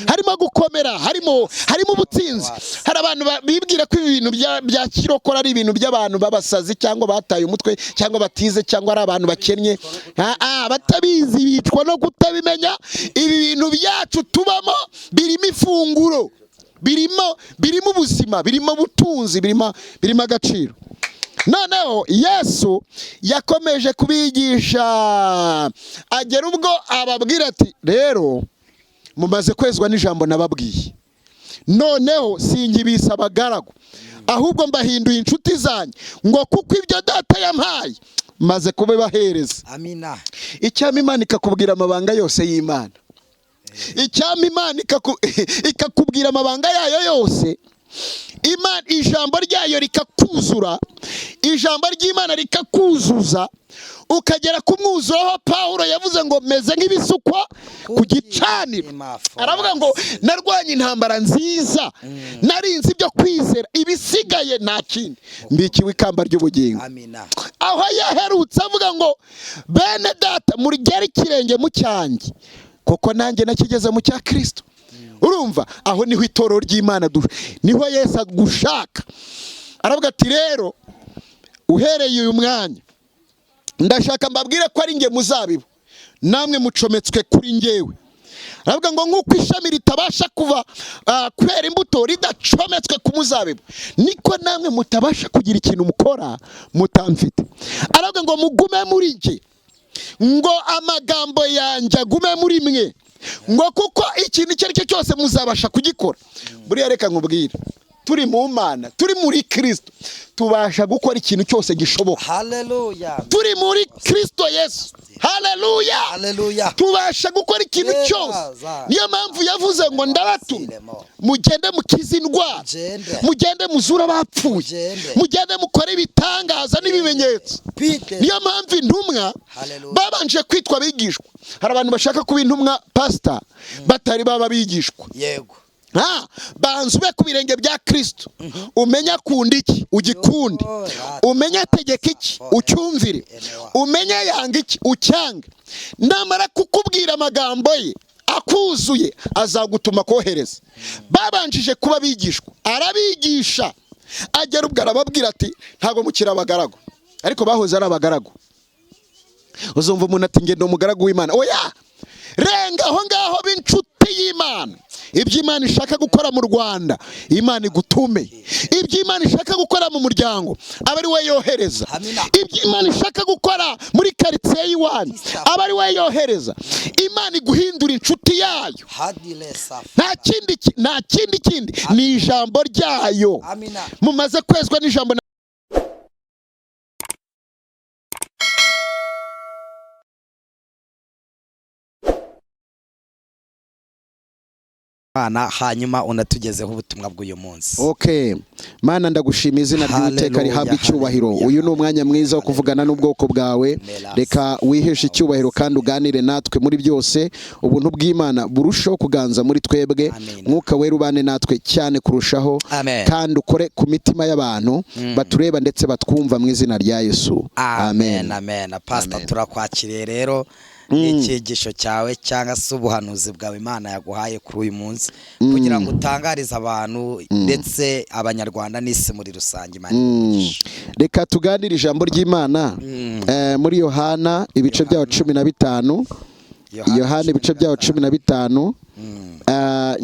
harimo gukomera, harimo ubutsinzi. Hari abantu bibwira ko ibintu bya kirokora ari ibintu by'abantu babasazi cyangwa bataye umutwe cyangwa batize cyangwa ari abantu bakennye. Batabizi bicwa no kutabimenya. Ibi bintu byacu tubamo birimo ifunguro, birimo ubuzima, birimo ubutunzi, birimo agaciro. Noneho Yesu yakomeje kubigisha agera ubwo ababwira ati rero mumaze kwezwa n'ijambo nababwiye, noneho sinkibisa abagaragu ahubwo mbahinduye inshuti zanyu, ngo kuko ibyo data yampaye maze kubibahereza. Amina. Icyama Imana ikakubwira amabanga yose y'Imana, icyama Imana ikakubwira amabanga yayo yose. Imana ijambo ryayo rikakuzura, ijambo ry'Imana rikakuzuza, ukagera ku mwuzuro aho Pawulo yavuze ngo meze nk'ibisukwa ku gicaniro. Aravuga ngo narwanye intambara nziza, narinze ibyo kwizera, ibisigaye nta kindi, mbikiwe ikamba ry'ubugingo. Aho yaherutse avuga ngo bene data murigere ikirenge mu cyanjye kuko nanjye nakigeze mu cya Kristo. Urumva aho niho itorero ry'Imana niho Yesu agushaka. Aravuga ati rero uhereye uyu mwanya ndashaka mbabwire ko ari nge muzabibu, namwe mucometswe kuri ngewe. Aravuga ngo nk'uko ishami ritabasha kuva kwera imbuto ridacometswe ku muzabibu, niko namwe mutabasha kugira ikintu mukora mutamfite. Aravuga ngo mugume muri nge, ngo amagambo yanjye agume muri mwe, ngo kuko ikintu icyo ari cyo cyose muzabasha kugikora. Buriya reka nkubwire, turi mu Mana, turi muri Kristo, tubasha gukora ikintu cyose gishoboka. Haleluya. Turi muri Kristo Yesu. Haleluya. Haleluya. Tubasha gukora ikintu cyose. Niyo mpamvu yavuze ngo ndabatumye mugende mukize indwara, mugende muzura abapfuye, mugende mukore ibitangaza n'ibimenyetso. Niyo mpamvu intumwa babanje kwitwa abigishwa. Hari abantu bashaka kuba intumwa pastor batari baba bigishwa. Yego. Banza ube ku birenge bya Kristo, umenya akunda iki ugikunde, umenya ategeka iki ucyumvire, umenya yanga iki ucyange. Namara kukubwira amagambo ye akuzuye azagutuma kohereza. Babanjije kuba bigishwa, arabigisha agera ubwo arababwira ati ntago mukira abagaragu, ariko bahoze ari abagaragu. Uzumva umuntu ati ngende umugaragu w'Imana. Oya, renga aho ngaho b'inshuti y'Imana. Ibyo Imana ishaka gukora mu Rwanda, Imana igutume. Ibyo Imana ishaka gukora mu muryango, aba ari we yohereza. Ibyo Imana ishaka gukora muri quartier y'iwanyu, aba ari we yohereza. Imana iguhindura inshuti yayo. Nta kindi ni ijambo ryayo. Mumaze kwezwa n'ijambo. Hanyuma unatugezeho ubutumwa bw'uyu munsi. Okay, Mana ndagushima izina ry'Uwiteka rihabwa icyubahiro. Uyu ni umwanya mwiza wo kuvugana n'ubwoko bwawe. Reka wiheshe icyubahiro kandi uganire natwe muri byose. Ubuntu bw'Imana burushaho kuganza muri twebwe. Mwuka wera ubane natwe cyane kurushaho, kandi ukore ku mitima y'abantu batureba ndetse batwumva mu izina rya Yesu. Amen. Amen. Pastor turakwakiriye rero icyigisho cyawe cyangwa se ubuhanuzi bwawe Imana yaguhaye kuri uyu munsi kugira ngo utangarize abantu ndetse abanyarwanda n'isi muri rusange. Reka tuganire ijambo ry'Imana muri Yohana ibice byaho 15. Yohana ibice byaho 15.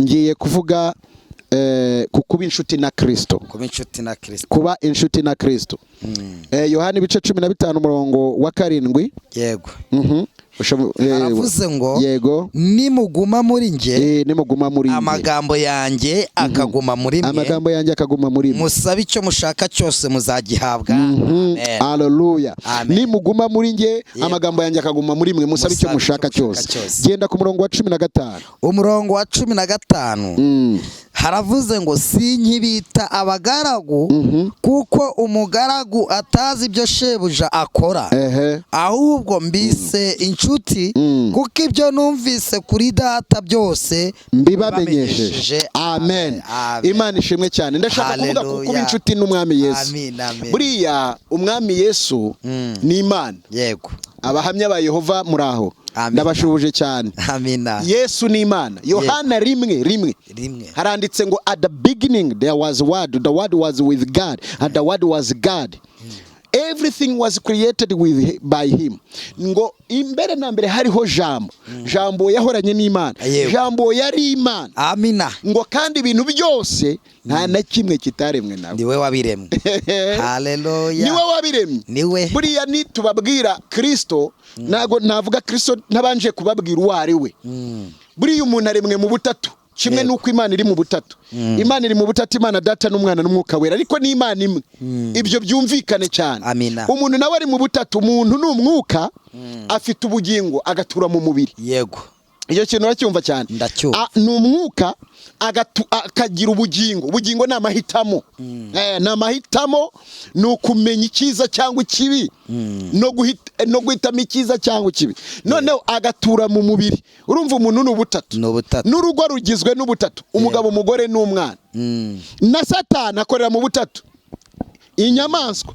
Ngiye kuvuga kuba inshuti na Kristo. Kuba inshuti na Kristo. Yohana ibice 15 umurongo wa 7. Yego. Aravuze ngo yego, nimuguma muri nge, nimuguma muri nge, amagambo yanjye akaguma muri mwe, amagambo yanjye akaguma muri mwe, musabe icyo mushaka cyose muzagihabwa. Haleluya. Nimuguma muri nge, amagambo yanjye akaguma muri mwe, musabe icyo mushaka cyose. Genda ku murongo wa 15. Umurongo wa 15 haravuze ngo sinkibita abagaragu kuko umugaragu atazi ibyo shebuja akora, ahubwo mbise inshuti kuko ibyo numvise kuri data byose mbibamenyesheje. Amen. Imana ishimwe cyane. Ndashaka kuvuga kuba inshuti n'umwami Yesu. Buriya umwami Yesu ni Imana. Yego. abahamya ba Yehova muraho ndabashubuje cyane. Amina. Yesu ni Imana. Yohana rimwe haranditse ngo at the beginning there was word, the word was with God and the word was God. Everything was created by him. Ngo imbere na mbere hariho jambo. Jambo yahoranye n'Imana. Jambo yari Imana. Amina. Ngo kandi ibintu byose nta na kimwe kitaremwe nawe. Niwe wabiremwe. Haleluya. Niwe wabiremwe. Niwe. Buriya ni tubabwira Kristo, nago navuga Kristo ntabanje kubabwira uwo ari we. Buriya umuntu aremwe mu butatu. Kimwe nuko Imana iri mu butatu. Imana iri mu butatu, Imana Data n'Umwana n'Umwuka Wera, ariko ni Imana imwe. Ibyo byumvikane cyane. Amina. Umuntu nawe ari mu butatu, umuntu n'umwuka afite ubugingo agatura mu mubiri. Yego. Iyo kintu uracyumva cyane. Ni umwuka akagira ubugingo. Ubugingo ni amahitamo. Ni amahitamo, ni ukumenya icyiza cyangwa ikibi, no guhitamo icyiza cyangwa ikibi. Noneho agatura mu mubiri. Urumva umuntu ni ubutatu. N'urugo rugizwe n'ubutatu, umugabo, umugore n'umwana. Na Satani akorera mu butatu. Inyamaswa,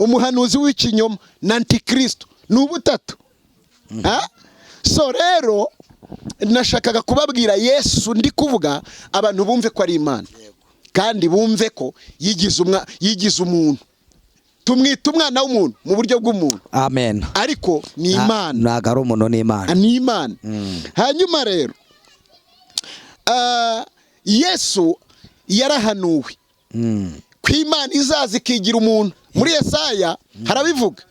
umuhanuzi w'ikinyoma na Antikristo ni ubutatu. So rero nashakaga kubabwira Yesu ndi kuvuga abantu bumve ko ari Imana, kandi bumve ko yigize umuntu. Tumwita umwana w'umuntu mu buryo bw'umuntu. Amen. Ariko ni Imana. Ntago ari umuntu, ni Imana. Ni Imana. Hanyuma rero Yesu yarahanuwe ko Imana izaza ikigira umuntu. Muri Yesaya harabivuga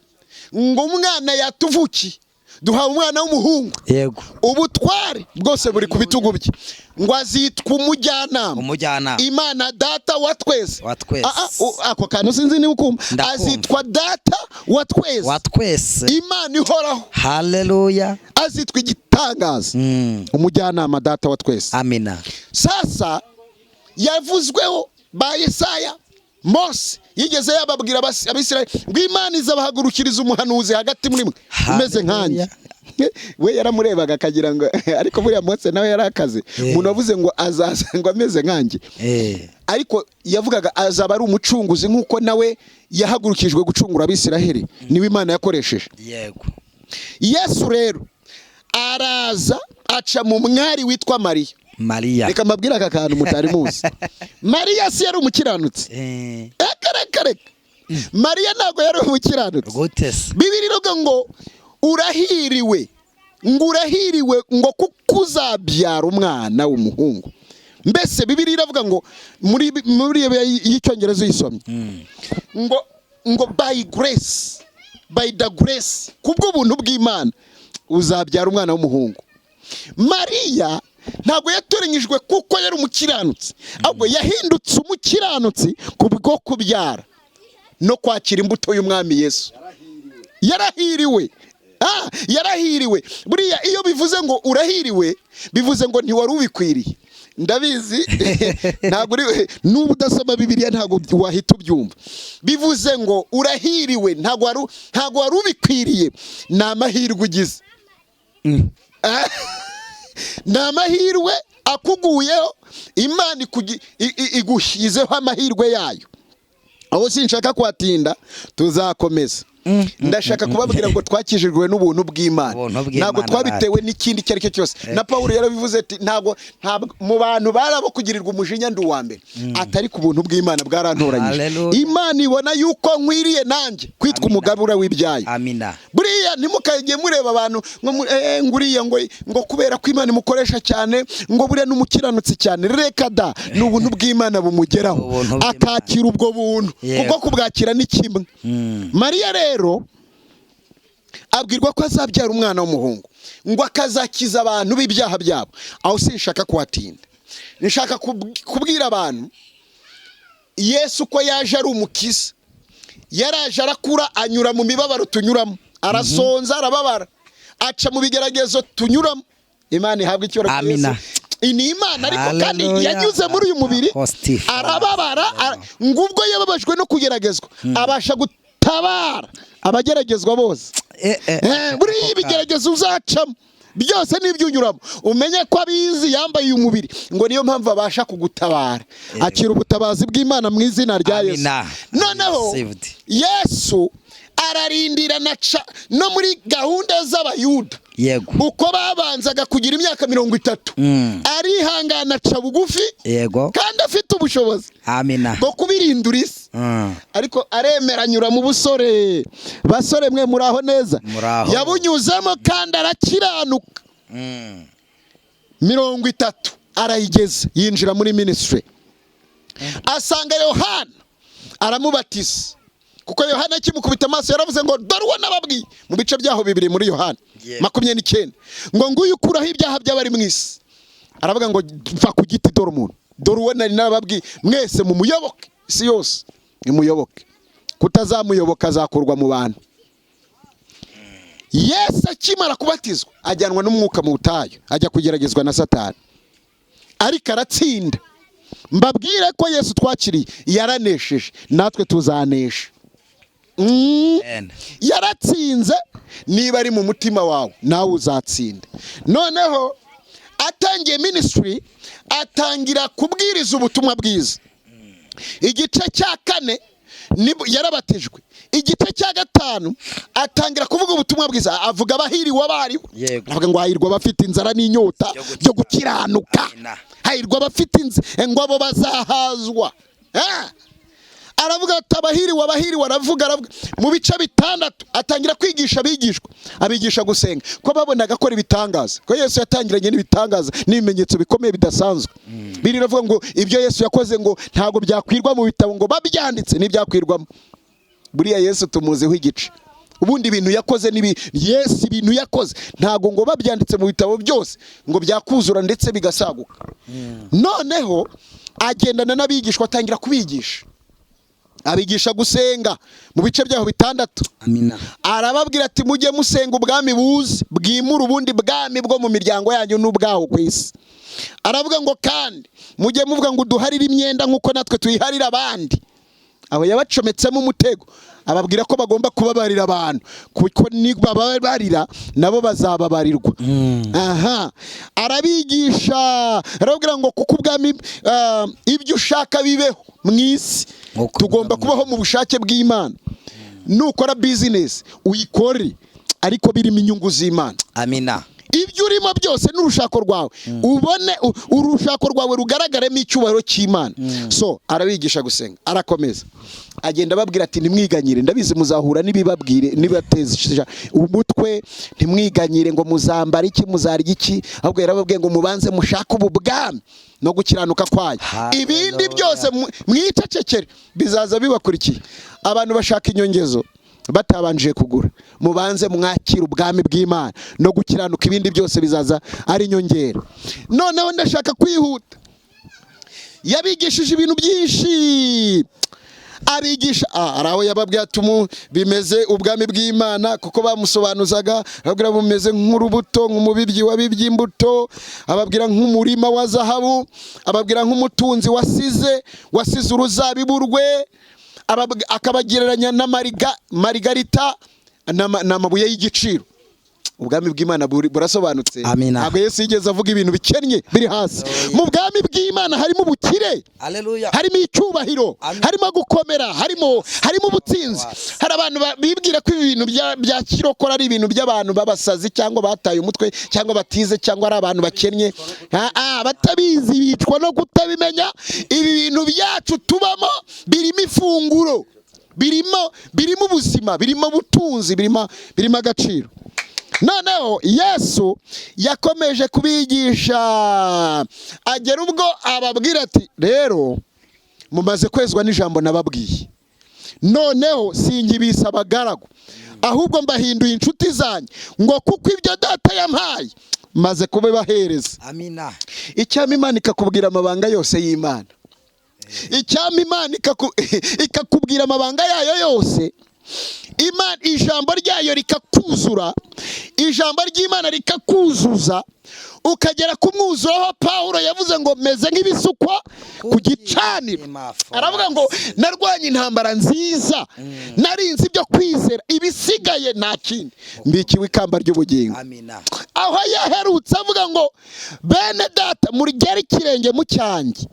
ngo umwana yatuvuki, duhawe umwana w'umuhungu. Yego. Ubutware bwose buri ku bitugu bye. Ngo azitwa umujyanama. Imana Data wa twese. Ako kantu sinzi niba ukumva. Azitwa Data wa twese. Imana ihoraho. Haleluya. Azitwa igitangaza. Umujyanama, Data wa twese. Amina. Sasa yavuzweho ba Yesaya. Mose yigeze yababwira Abisirayeli ngo Imana izabahagurukiriza umuhanuzi hagati muri mwe umeze nkanjye. We yaramurebaga akagira ngo ariko buriya Mose nawe yarakaze. Umuntu wavuze ngo azaza ngo ameze nkanjye. Ariko yavugaga azaba ari umucunguzi nk'uko nawe yahagurukijwe gucungura Abisirayeli. Niwe Imana yakoresheje. Yego. Yesu rero araza aca mu mwari witwa Mariya. Reka mbabwira aka kantu mutari muzi. Mariya si yari umukiranutsi. Reka. Mariya ntabwo yari umukiranutsi. Bibiri ivuga ngo urahiriwe ngo kuko uzabyara umwana w'umuhungu. Mbese Bibiri iravuga ngo muri y'Icyongereza uyisomye ngo by the grace kubwo buntu bw'Imana uzabyara umwana w'umuhungu. Mariya ntabwo yatoranyijwe kuko yari umukiranutsi, ahubwo yahindutse umukiranutsi kubwo kubyara no kwakira imbuto y'Umwami Yesu. Yarahiriwe. Yarahiriwe. Buriya iyo bivuze ngo urahiriwe bivuze ngo ntiwari ubikwiriye. Ndabizi ntabwo n'ubu udasoma Bibiliya ntabwo wahita ubyumva. Bivuze ngo urahiriwe, ntabwo wari ubikwiriye. Ni amahirwe ugize. Ni amahirwe akuguyeho, Imana igushyizeho amahirwe yayo. Aho sinshaka kwatinda, tuzakomeza. Ndashaka kubabwira ngo twakijijwe n'ubuntu bw'Imana, ntabwo twabitewe n'ikindi icyo ari cyo cyose. Na Pawulo yarabivuze ati ntabwo mu bantu barabo kugirirwa umujinya ndi uwa mbere, atari ku buntu bw'Imana bwarantoranyije. Imana ibona yuko nkwiriye nanjye kwitwa umugabura w'ibyayo. Amina. Buriya ntimukajye mureba abantu nguriya ngo kubera ko Imana imukoresha cyane ngo buriya n'umukiranutsi cyane. Reka da, ni ubuntu bw'Imana bumugeraho akakira ubwo buntu, kuko kubwakira ni kimwe. Mariya rero abwirwa ko azabyara umwana w'umuhungu ngo akazakiza abantu b'ibyaha byabo. Aho sinshaka kuhatinda. Nshaka kubwira abantu Yesu ko yaje ari umukiza. Yaraje arakura, anyura mu mibabaro tunyuramo, arasonza, arababara, aca mu bigeragezo tunyuramo. Imana ihabwa icyubahiro. Amina. Ni Imana ariko kandi yanyuze muri uyu mubiri, arababara, ngubwo yababajwe no kugeragezwa abasha tabara abageragezwa bose. Buriya ibigeragezo uzacamo byose n'ibyunyuramo umenye ko abizi yambaye umubiri ngo niyo mpamvu abasha kugutabara. Akira ubutabazi bw'Imana mu izina rya Yesu. Noneho Yesu ararindira no muri gahunda z'abayuda yego uko babanzaga kugira imyaka 30 arihangana aca bugufi yego kandi afite ubushobozi amina bwo kubirindura isi ariko aremera anyura mu busore basore mwe muraho neza yabunyuzemo kandi arakiranuka 30 arayigeza yinjira muri ministry asanga Yohana aramubatiza kuko Yohana kimukubita amaso yaravuze ngo dore uwo nababwiye mu bice byaho 2 muri Yohana 29 ngo nguyu ukuraho ibyaha by'abari mu isi aravuga ngo mva ku giti dore umuntu dore uwo nari nababwiye mwese mu muyoboke isi yose nimuyoboke kutazamuyoboka azakurwa mu bantu. Yesu akimara kubatizwa ajyanwa n'umwuka mu butayu ajya kugeragezwa na Satani ariko aratsinda. Mbabwire ko Yesu twakiriye yaranesheje natwe tuzanesha. Yaratsinze niba ari mu mutima wawe nawe uzatsinda. Noneho atangiye ministry atangira kubwiriza ubutumwa bwiza. Igice cya 4 yarabatijwe. Igice cya 5 atangira kuvuga ubutumwa bwiza avuga abahiriwe abariho. Avuga ngo hahirwa bafite inzara n'inyota byo gukiranuka. Hahirwa bafite ngo abo bazahazwa. Aravuga abahiriwe aravuga mu bice 6 atangira kwigisha abigisha gusenga ko babonaga ko ibitangaza ko Yesu yatangiranye n'ibitangaza n'ibimenyetso bikomeye bidasanzwe. Biravuga ngo ibyo Yesu yakoze ngo ntago byakwirwa mu bitabo ngo babyanditse n'ibyakwirwamo. Buriya Yesu tumuzeho igice. Ubundi ibintu yakoze Yesu ibintu yakoze ntago ngo babyanditse mu bitabo byose ngo byakuzura ndetse bigasaguka. Noneho agendana n'abigishwa atangira kubigisha. Abigisha gusenga mu bice byaho 6. Amina. Arababwira ati mujye musenga ubwami buze bwimura ubundi bwami bwo mu miryango yanyu n'ubwaho ku isi. Aravuga ngo kandi mujye muvuga ngo duharire imyenda nkuko natwe tuyiharira abandi. Abo yabacometsemo umutego ababwira ko bagomba kubabarira abantu kuko nibabarira nabo bazababarirwa. Arabigisha arababwira ngo kuko ubwami ibyo ushaka bibeho mu isi tugomba kubaho mu bushake bw'Imana. Nukora business uyikore ariko birimo inyungu z'Imana. Amina. Ibyo urimo byose n'urushako rwawe ubone urushako rwawe rugaragaremo icyubahiro cy'Imana. So arabigisha gusenga arakomeza agenda babwira ati ntimwiganyire ndabizi muzahura n'ibibabwire nibateza umutwe ntimwiganyire ngo muzambara iki muzarya iki ahubwo yarababwiye ngo mubanze mushaka ububwami no gukiranuka kwayo ibindi byose mwicecekere bizaza bibakurikiye. Abantu bashaka inyongezo batabanje kugura mubanze mwakira ubwami bw'Imana no gukiranuka ibindi byose bizaza ari inyongera. Noneho ndashaka kwihuta yabigishije ibintu byinshi abigisha araho yababwiye atumu bimeze ubwami bw'Imana kuko bamusobanuzaga ababwira bumeze nk'urubuto nk'umubibyi wabibye imbuto ababwira nk'umurima wa zahabu ababwira nk'umutunzi wasize uruzabibu rwe akabagereranya na marigarita n'amabuye y'igiciro. Ubwami bw'Imana burasobanutse. Ntabwo Yesu yigeze avuga ibintu bikennye biri hasi. Mu bwami bw'Imana harimo ubukire, harimo icyubahiro, harimo gukomera, harimo ubutsinzi. Hari abantu bibwira ko ibintu bya kirokora ari ibintu by'abantu babasazi cyangwa bataye umutwe cyangwa batize cyangwa ari abantu bakennye. Batabizi bicwa no kutabimenya. Ibi bintu byacu tubamo birimo ifunguro, birimo ubuzima, birimo ubutunzi, birimo agaciro. Noneho Yesu yakomeje kubigisha agera ubwo ababwira ati rero mumaze kwezwa n'ijambo nababwiye noneho singibisa abagaragu ahubwo mbahinduye inshuti zanyu ngo kuko ibyo data yampaye maze kubibahereza. Amina. Icyama Imana ikakubwira amabanga yose y'Imana. Icyama Imana ikakubwira amabanga yayo yose. Imana ijambo ryayo rikakuzura, ijambo ry'Imana rikakuzuza ukagera ku mwuzuro aho Pawulo yavuze ngo meze nk'ibisukwa ku gicaniro. Aravuga ngo narwanye intambara nziza narinzi ibyo kwizera ibisigaye nta kindi mbikiwe ikamba ry'ubugingo. Aho yaherutse avuga ngo bene data murigere ikirenge mu cyanjye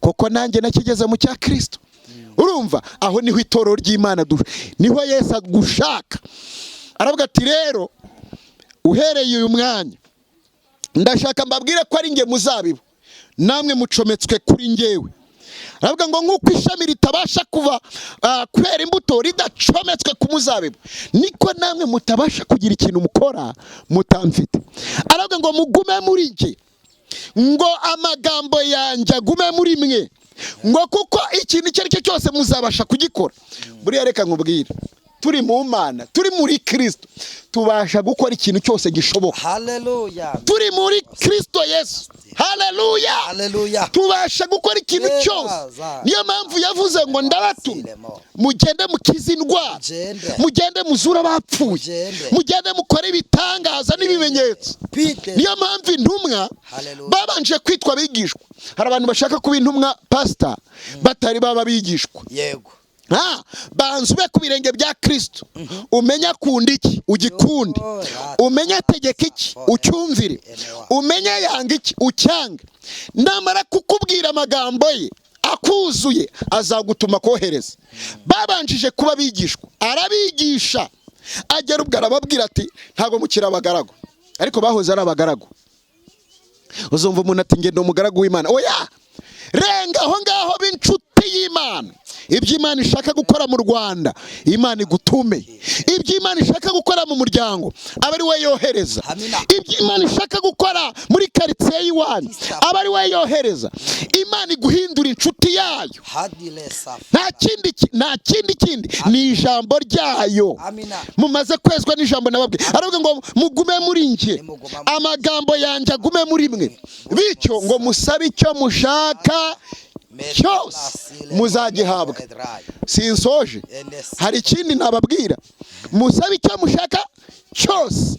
kuko nanjye nakigeze mu cya Kristo. urumva aho niho itorero ry'Imana niho Yesu agushaka. Aravuga ati rero uhereye uyu mwanya ndashaka mbabwire ko ari nge muzabibu namwe mucometswe kuri ngewe. Aravuga ngo nk'uko ishami ritabasha kuva kwera imbuto ridacometswe ku muzabibu, niko namwe mutabasha kugira ikintu mukora mutamfite. Aravuga ngo mugume muri nge, ngo amagambo yanjye agume muri mwe, ngo kuko ikintu icyo ari cyo cyose muzabasha kugikora. Buriya reka nkubwire, turi mu Mana, turi muri Kristo, tubasha gukora ikintu cyose gishoboka. Haleluya. Turi muri Kristo Yesu. Haleluya. Haleluya. Tubasha gukora ikintu cyose. Niyo mpamvu yavuze ngo ndabatuma mugende mukize indwara, mugende muzura abapfuye, mugende mukore ibitangaza n'ibimenyetso. Niyo mpamvu intumwa babanje kwitwa abigishwa. Hari abantu bashaka kuba intumwa pastor batari baba bigishwa. Yego. Banza ube ku birenge bya Kristo, umenya akunda iki ugikunde, umenya ategeka iki ucyumvire, umenya yanga iki ucyange. Namara kukubwira amagambo ye akuzuye azagutuma kohereza. Babanjije kuba bigishwa, arabigisha, agera ubwo arababwira ati ntago mukira abagaragu, ariko bahoze ari abagaragu. Uzumva umuntu ati ngende umugaragu w'Imana. Oya, renga aho ngaho b'inshuti y'Imana. Ibyo Imana ishaka gukora mu Rwanda, Imana igutume. Ibyo Imana ishaka gukora mu muryango, aba ari we yohereza. Ibyo Imana ishaka gukora muri quartier y'iwanyu, aba ari we yohereza. Imana iguhindura inshuti yayo. Nta kindi ni ijambo ryayo. Mumaze kwezwa n'ijambo nababwiye. Aravuga ngo mugume muri nge, amagambo yanjye agume muri mwe, bityo ngo musabe icyo mushaka cyose muzagihabwa. Sinsoje, hari ikindi nababwira, musabe icyo mushaka cyose.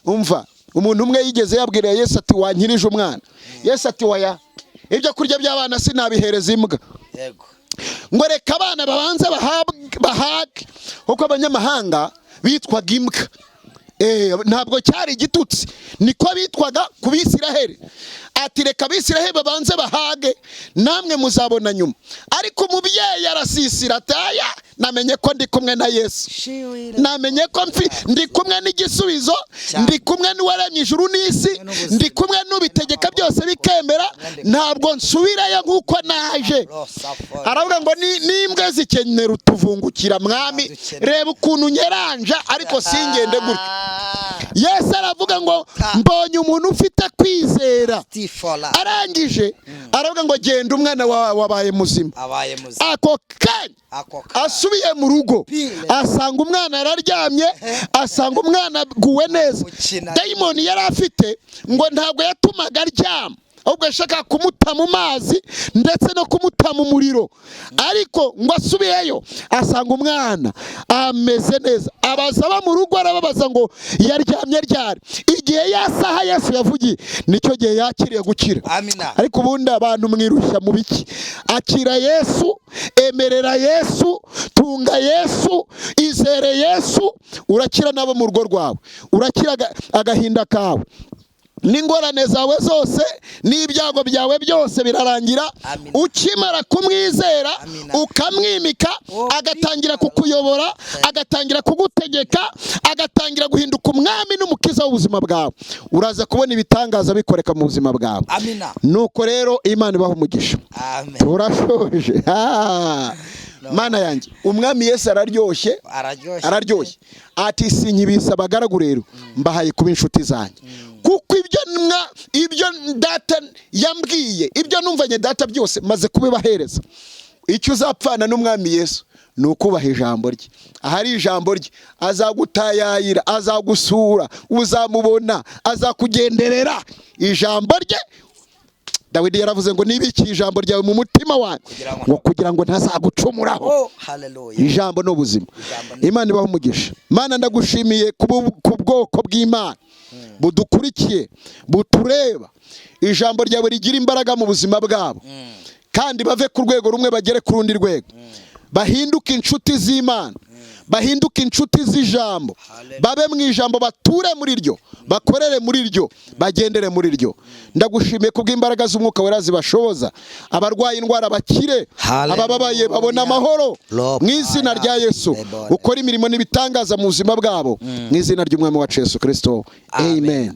Umva, umuntu umwe yigeze yabwira Yesu ati wankirije umwana. Yesu ati waya, ibyo kurya by'abana sinabihereza imbwa. Yego. Ngo reka abana babanze bahage, kuko abanyamahanga bitwaga imbwa. Ntabwo cyari igitutsi, niko bitwaga ku Bisiraheli. Ati reka Abisiraheli babanze bahage, namwe muzabona nyuma. Ariko umubyeyi arasisira ati aya, namenye ko ndi kumwe na Yesu, namenye ko ndi kumwe n'igisubizo, ndi kumwe n'uwaremye ijuru n'isi, ndi kumwe n'ubitegeka byose bikemera, ntabwo nsubirayo nk'uko naje. Aravuga ngo n'imbwa zikenera utuvungukira mwami, reba ukuntu nyeranja ariko singende gutyo. Yesu aravuga ngo mbonye umuntu ufite kwizera. Arangije aravuga ngo genda umwana wabaye muzima. Ako kanya asubiye mu rugo, asanga umwana araryamye, asanga umwana aguwe neza. Dayimoni yari afite ngo ntabwo yatumaga aryama, ahubwo yashaka kumuta mu mazi ndetse no kumuta mu muriro. Ariko ngo asubiyeyo asanga umwana ameze neza. Abaza aba mu rugo arababaza ngo yaryamye ryari. Igihe yasaha Yesu yavugiye nicyo gihe yakiriye gukira. Ariko ubundi abantu mwirushya mu biki? Akira Yesu, emerera Yesu, tunga Yesu, izere Yesu, urakira nabo mu rugo rwawe, urakira agahinda kawe, n'ingorane zawe zose n'ibyago byawe byose birarangira. Ukimara kumwizera ukamwimika, agatangira kukuyobora, agatangira kugutegeka, agatangira guhinduka umwami n'umukiza w'ubuzima bwawe. Uraza kubona ibitangaza bikoreka mu buzima bwawe. Nuko rero Imana ibaha umugisha. Turashoje. Mana yanjye, umwami Yesu araryoshye. Ati sinkibisa abagaragu rero, mbahaye kuba inshuti zanjye. Kuko ibyo data yambwiye, ibyo numvanye data byose maze kubibahereza. Icyo uzapfana n'umwami Yesu ni ukubaha ijambo rye. Ahari ijambo rye azagutayayira, azagusura, uzamubona, azakugenderera. Ijambo rye, Dawidi yaravuze ngo nibiki ijambo ryawe mu mutima wanjye, ngo kugira ngo ntazagucumuraho. Ijambo no buzima. Imana ibaho umugisha. Mana ndagushimiye ku bwoko bw'Imana budukurikiye, butureba. Ijambo ryawe rigira imbaraga mu buzima bwabo, kandi bave ku rwego rumwe bagere ku rundi rwego, bahinduke inshuti z'Imana, bahinduke inshuti z'ijambo, babe mu ijambo, bature muri ryo, bakorere muri ryo, bagendere muri ryo. Ndagushimiye kubw'imbaraga z'Umwuka Wera zibashoboza, abarwaye indwara bakire, abababaye babona amahoro mu izina rya Yesu. Ukora imirimo n'ibitangaza mu buzima bwabo mu izina ry'Umwami wacu Yesu Kristo. Amen.